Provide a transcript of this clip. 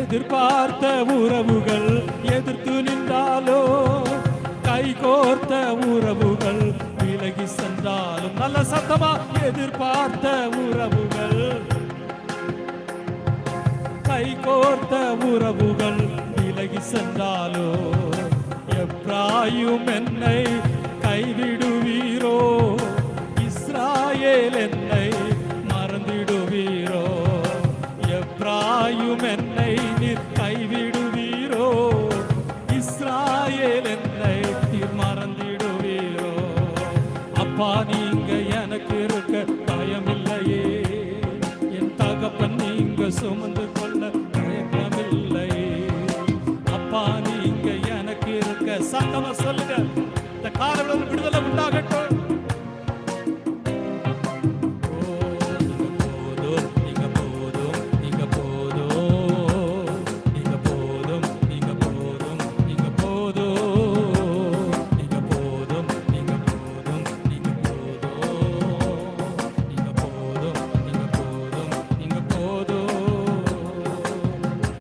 எதிர்பார்த்த உறவுகள் எதிர்த்து நின்றாலோ, கைகோர்த்த உறவுகள் விலகி சென்றாலும், நல்ல சத்தமா, எதிர்பார்த்த உறவுகள் கைகோர்த்த உறவுகள் விலகி சென்றாலோ, எப்ராயும் என்னை கைவிடுவீரோ, இஸ்ராயேல் என்னை மறந்திடுவீரோ, எப்ராயும் என்னை நீர் கைவிடுவீரோ, இஸ்ராயேல் என்னை நீர் மறந்திடுவீரோ. அப்பா நீங்க எனக்கு இருக்க பயமில்லையே, என் தகப்பன் நீங்க சுமந்து கொள்ள பயமில்லையே. அப்பா நீங்க எனக்கு இருக்க, சத்தமா சொல்லுங்க, இந்த காரணம்